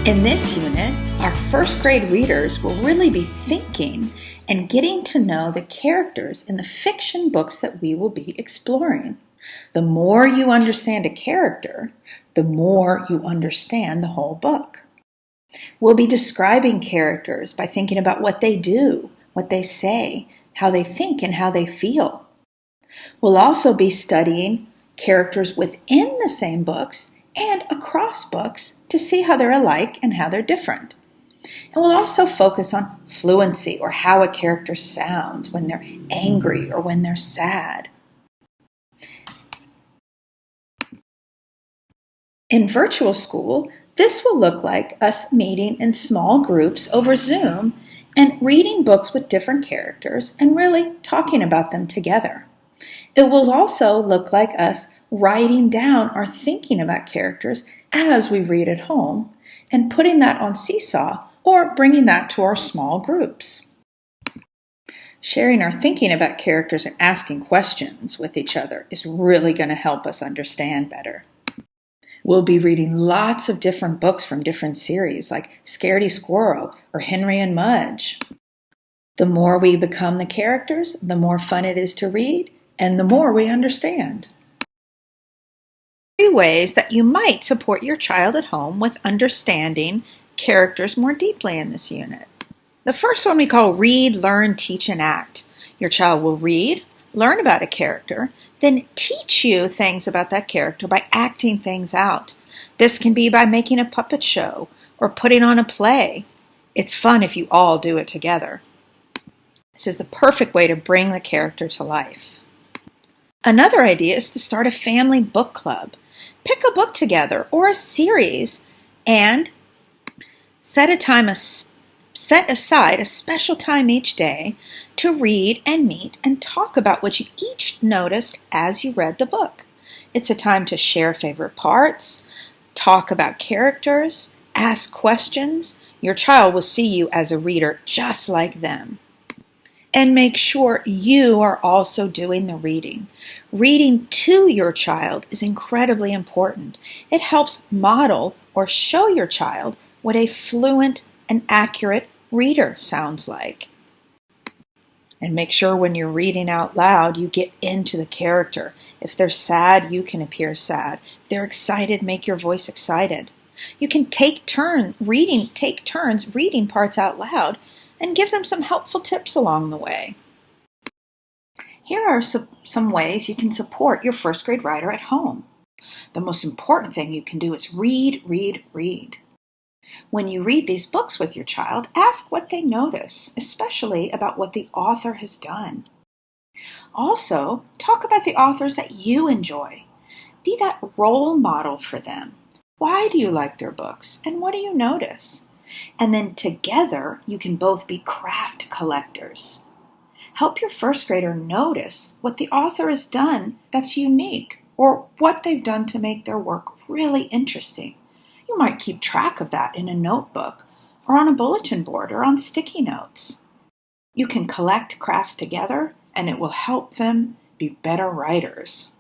In this unit, our first grade readers will really be thinking and getting to know the characters in the fiction books that we will be exploring. The more you understand a character, the more you understand the whole book. We'll be describing characters by thinking about what they do, what they say, how they think, and how they feel. We'll also be studying characters within the same books and across books to see how they're alike and how they're different. And we'll also focus on fluency, or how a character sounds when they're angry or when they're sad. In virtual school, this will look like us meeting in small groups over Zoom and reading books with different characters and really talking about them together. It will also look like us writing down our thinking about characters as we read at home and putting that on Seesaw or bringing that to our small groups. Sharing our thinking about characters and asking questions with each other is really going to help us understand better. We'll be reading lots of different books from different series like Scaredy Squirrel or Henry and Mudge. The more we become the characters, the more fun it is to read, and the more we understand. 3 ways that you might support your child at home with understanding characters more deeply in this unit. The first one we call read, learn, teach, and act. Your child will read, learn about a character, then teach you things about that character by acting things out. This can be by making a puppet show or putting on a play. It's fun if you all do it together. This is the perfect way to bring the character to life. Another idea is to start a family book club. Pick a book together or a series and set aside a special time each day to read and meet and talk about what you each noticed as you read the book. It's a time to share favorite parts, talk about characters, ask questions. Your child will see you as a reader just like them. And make sure you are also doing the reading. Reading to your child is incredibly important. It helps model or show your child what a fluent and accurate reader sounds like. And make sure when you're reading out loud, you get into the character. If they're sad, you can appear sad. If they're excited, make your voice excited. You can take turns reading parts out loud and give them some helpful tips along the way. Here are some ways you can support your first grade writer at home. The most important thing you can do is read, read, read. When you read these books with your child, ask what they notice, especially about what the author has done. Also, talk about the authors that you enjoy. Be that role model for them. Why do you like their books, and what do you notice? And then together, you can both be craft collectors. Help your first grader notice what the author has done that's unique, or what they've done to make their work really interesting. You might keep track of that in a notebook, or on a bulletin board, or on sticky notes. You can collect crafts together, and it will help them be better writers.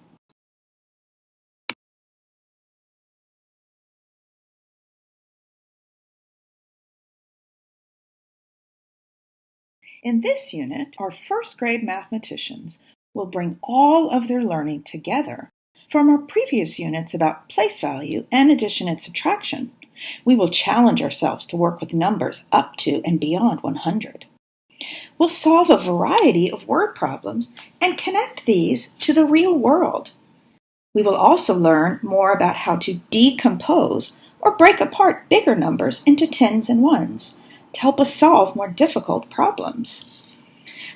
In this unit, our first grade mathematicians will bring all of their learning together from our previous units about place value and addition and subtraction. We will challenge ourselves to work with numbers up to and beyond 100. We'll solve a variety of word problems and connect these to the real world. We will also learn more about how to decompose or break apart bigger numbers into tens and ones to help us solve more difficult problems.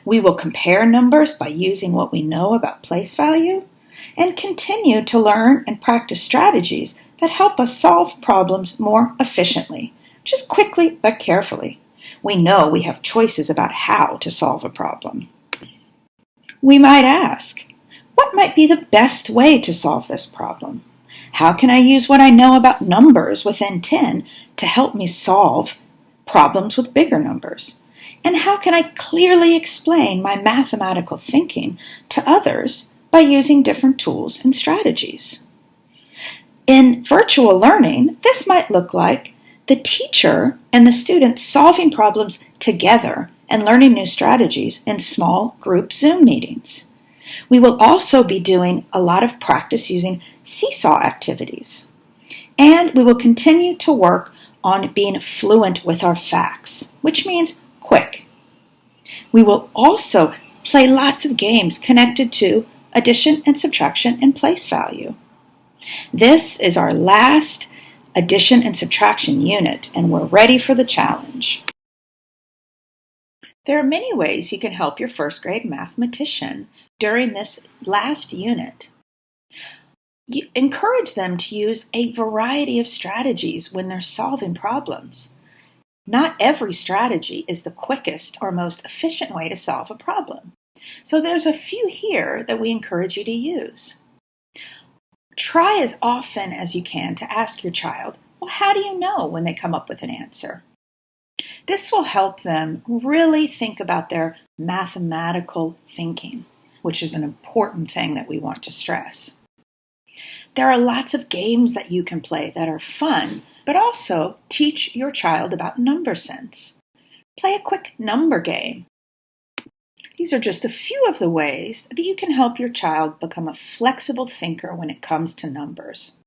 We will compare numbers by using what we know about place value and continue to learn and practice strategies that help us solve problems more efficiently, just quickly but carefully. We know we have choices about how to solve a problem. We might ask, what might be the best way to solve this problem? How can I use what I know about numbers within 10 to help me solve problems with bigger numbers? And how can I clearly explain my mathematical thinking to others by using different tools and strategies? In virtual learning, this might look like the teacher and the student solving problems together and learning new strategies in small group Zoom meetings. We will also be doing a lot of practice using seesaw activities. And we will continue to work on being fluent with our facts, which means quick. We will also play lots of games connected to addition and subtraction and place value. This is our last addition and subtraction unit, and we're ready for the challenge. There are many ways you can help your first grade mathematician during this last unit. You encourage them to use a variety of strategies when they're solving problems. Not every strategy is the quickest or most efficient way to solve a problem. So there's a few here that we encourage you to use. Try as often as you can to ask your child, well, how do you know when they come up with an answer? This will help them really think about their mathematical thinking, which is an important thing that we want to stress. There are lots of games that you can play that are fun, but also teach your child about number sense. Play a quick number game. These are just a few of the ways that you can help your child become a flexible thinker when it comes to numbers.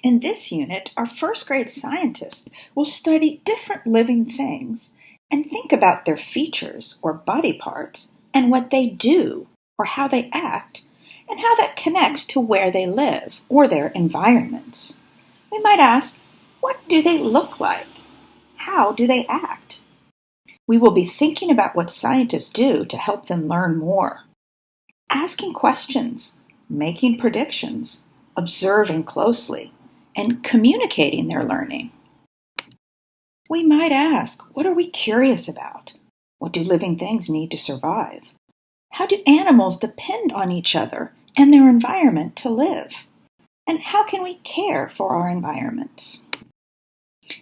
In this unit, our first grade scientist will study different living things and think about their features or body parts and what they do or how they act and how that connects to where they live or their environments. We might ask, what do they look like? How do they act? We will be thinking about what scientists do to help them learn more. Asking questions, making predictions, observing closely, and communicating their learning. We might ask, what are we curious about? What do living things need to survive? How do animals depend on each other and their environment to live? And how can we care for our environments?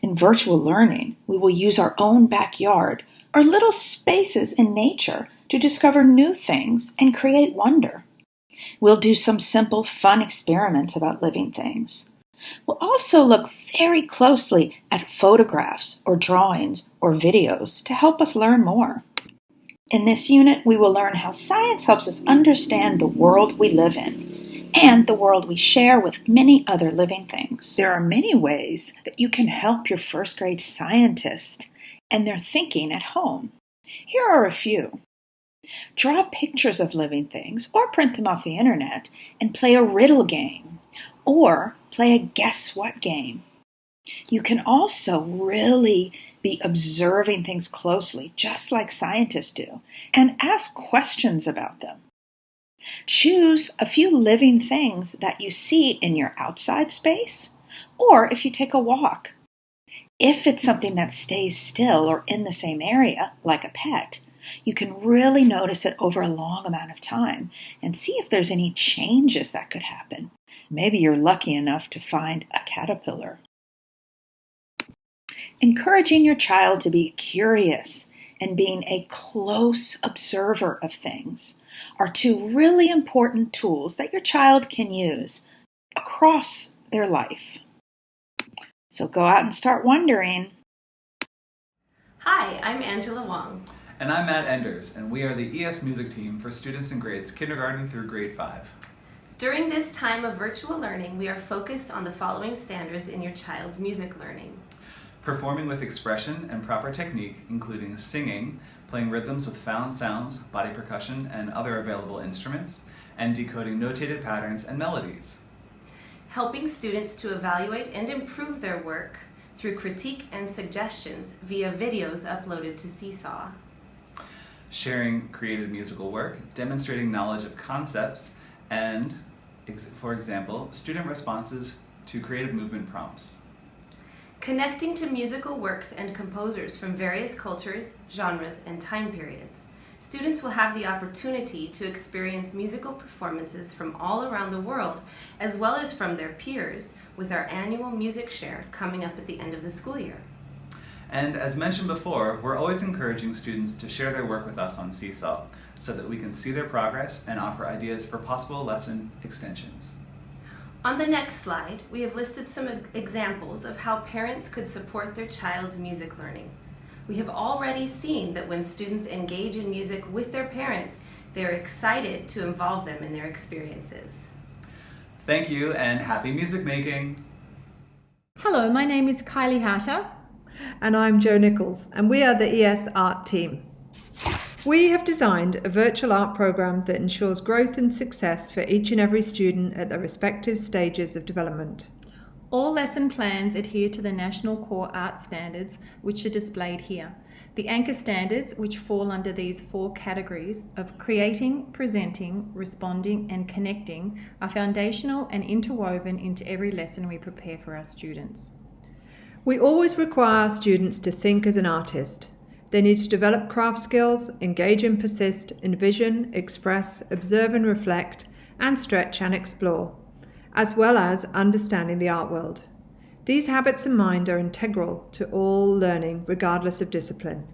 In virtual learning, we will use our own backyard or little spaces in nature to discover new things and create wonder. We'll do some simple, fun experiments about living things. We'll also look very closely at photographs or drawings or videos to help us learn more. In this unit, we will learn how science helps us understand the world we live in and the world we share with many other living things. There are many ways that you can help your first grade scientist and their thinking at home. Here are a few. Draw pictures of living things or print them off the internet and play a riddle game or play a guess what game. You can also really be observing things closely, just like scientists do, and ask questions about them. Choose a few living things that you see in your outside space, or if you take a walk. If it's something that stays still or in the same area, like a pet, you can really notice it over a long amount of time and see if there's any changes that could happen. Maybe you're lucky enough to find a caterpillar. Encouraging your child to be curious and being a close observer of things are two really important tools that your child can use across their life. So go out and start wondering. Hi, I'm Angela Wong. And I'm Matt Enders, and we are the ES Music team for students in grades kindergarten through grade 5. During this time of virtual learning, we are focused on the following standards in your child's music learning. Performing with expression and proper technique, including singing, playing rhythms with found sounds, body percussion, and other available instruments, and decoding notated patterns and melodies. Helping students to evaluate and improve their work through critique and suggestions via videos uploaded to Seesaw. Sharing creative musical work, demonstrating knowledge of concepts, and, for example, student responses to creative movement prompts. Connecting to musical works and composers from various cultures, genres, and time periods. Students will have the opportunity to experience musical performances from all around the world, as well as from their peers, with our annual Music Share coming up at the end of the school year. And as mentioned before, we're always encouraging students to share their work with us on Seesaw so that we can see their progress and offer ideas for possible lesson extensions. On the next slide, we have listed some examples of how parents could support their child's music learning. We have already seen that when students engage in music with their parents, they are excited to involve them in their experiences. Thank you and happy music making! Hello, my name is Kylie Hatter. And I'm Jo Nichols, and we are the ES Art team. We have designed a virtual art program that ensures growth and success for each and every student at their respective stages of development. All lesson plans adhere to the National Core Art Standards, which are displayed here. The anchor standards, which fall under these 4 categories of creating, presenting, responding, and connecting, are foundational and interwoven into every lesson we prepare for our students. We always require our students to think as an artist. They need to develop craft skills, engage and persist, envision, express, observe and reflect, and stretch and explore, as well as understanding the art world. These habits of mind are integral to all learning, regardless of discipline.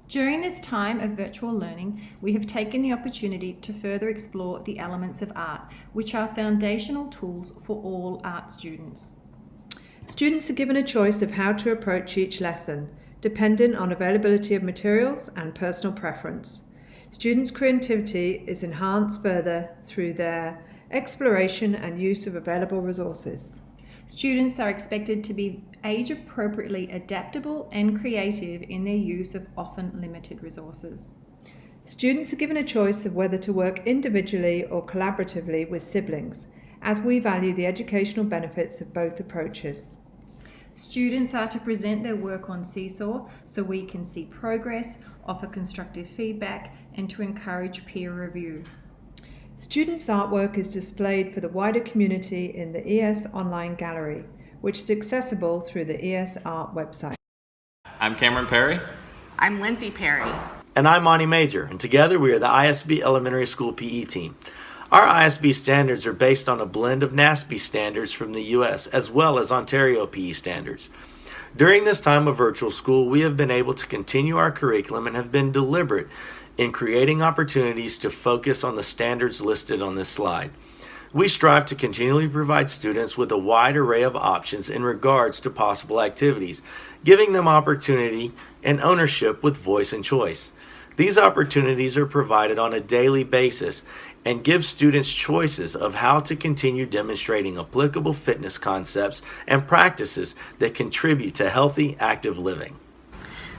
During this time of virtual learning, we have taken the opportunity to further explore the elements of art, which are foundational tools for all art students. Students are given a choice of how to approach each lesson, dependent on availability of materials and personal preference. Students' creativity is enhanced further through their exploration and use of available resources. Students are expected to be age-appropriately adaptable and creative in their use of often limited resources. Students are given a choice of whether to work individually or collaboratively with siblings, as we value the educational benefits of both approaches. Students are to present their work on Seesaw so we can see progress, offer constructive feedback, and to encourage peer review. Students' artwork is displayed for the wider community in the ES Online Gallery, which is accessible through the ES Art website. I'm Cameron Perry. I'm Lindsay Perry. And I'm Monty Major, and together we are the ISB Elementary School PE team. Our ISB standards are based on a blend of NASB standards from the U.S. as well as Ontario PE standards. During this time of virtual school, we have been able to continue our curriculum and have been deliberate in creating opportunities to focus on the standards listed on this slide. We strive to continually provide students with a wide array of options in regards to possible activities, giving them opportunity and ownership with voice and choice. These opportunities are provided on a daily basis and give students choices of how to continue demonstrating applicable fitness concepts and practices that contribute to healthy, active living.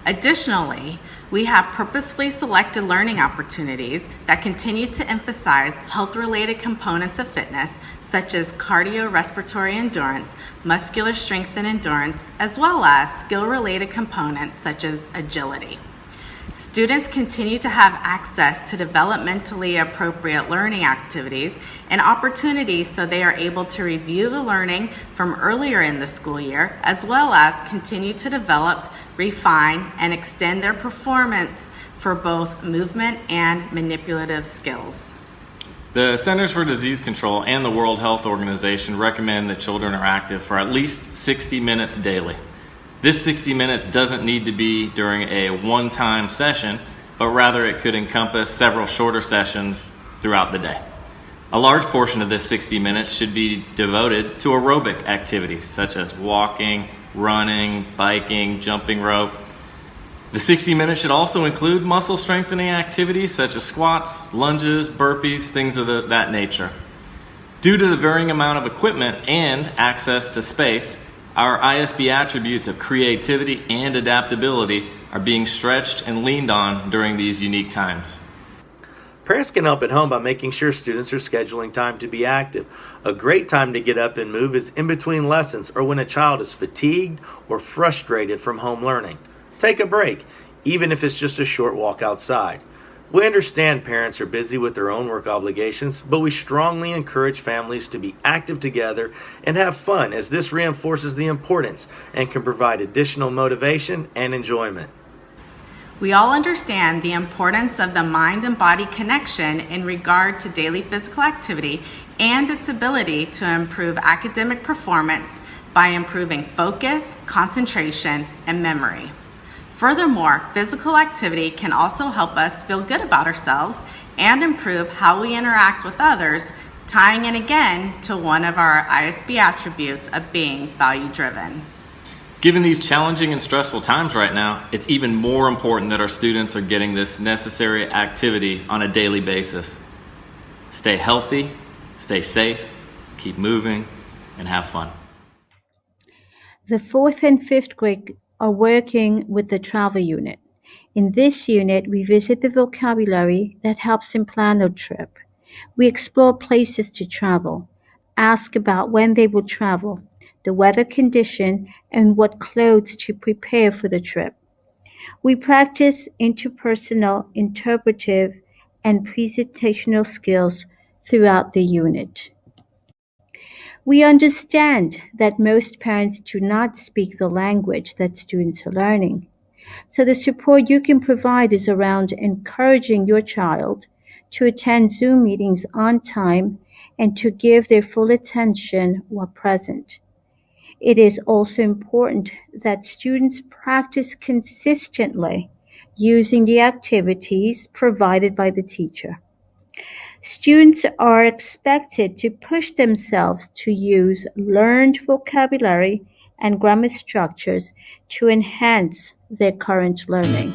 Additionally, we have purposefully selected learning opportunities that continue to emphasize health-related components of fitness, such as cardiorespiratory endurance, muscular strength and endurance, as well as skill-related components such as agility. Students continue to have access to developmentally appropriate learning activities and opportunities so they are able to review the learning from earlier in the school year, as well as continue to develop, refine, and extend their performance for both movement and manipulative skills. The Centers for Disease Control and the World Health Organization recommend that children are active for at least 60 minutes daily. This 60 minutes doesn't need to be during a one-time session, but rather it could encompass several shorter sessions throughout the day. A large portion of this 60 minutes should be devoted to aerobic activities such as walking, running, biking, jumping rope. The 60 minutes should also include muscle strengthening activities such as squats, lunges, burpees, things of that nature. Due to the varying amount of equipment and access to space, our ISB attributes of creativity and adaptability are being stretched and leaned on during these unique times. Parents can help at home by making sure students are scheduling time to be active. A great time to get up and move is in between lessons or when a child is fatigued or frustrated from home learning. Take a break, even if it's just a short walk outside. We understand parents are busy with their own work obligations, but we strongly encourage families to be active together and have fun, as this reinforces the importance and can provide additional motivation and enjoyment. We all understand the importance of the mind and body connection in regard to daily physical activity and its ability to improve academic performance by improving focus, concentration, and memory. Furthermore, physical activity can also help us feel good about ourselves and improve how we interact with others tying in again to one of our ISB attributes of being value-driven. Given these challenging and stressful times right now, it's even more important that our students are getting this necessary activity on a daily basis. Stay healthy, stay safe, keep moving, and have fun. The 4th and 5th grade are working with the travel unit. In this unit, we visit the vocabulary that helps them plan a trip. We explore places to travel, ask about when they will travel, the weather condition, and what clothes to prepare for the trip. We practice interpersonal, interpretive, and presentational skills throughout the unit. We understand that most parents do not speak the language that students are learning. So the support you can provide is around encouraging your child to attend Zoom meetings on time and to give their full attention while present. It is also important that students practice consistently using the activities provided by the teacher. Students are expected to push themselves to use learned vocabulary and grammar structures to enhance their current learning.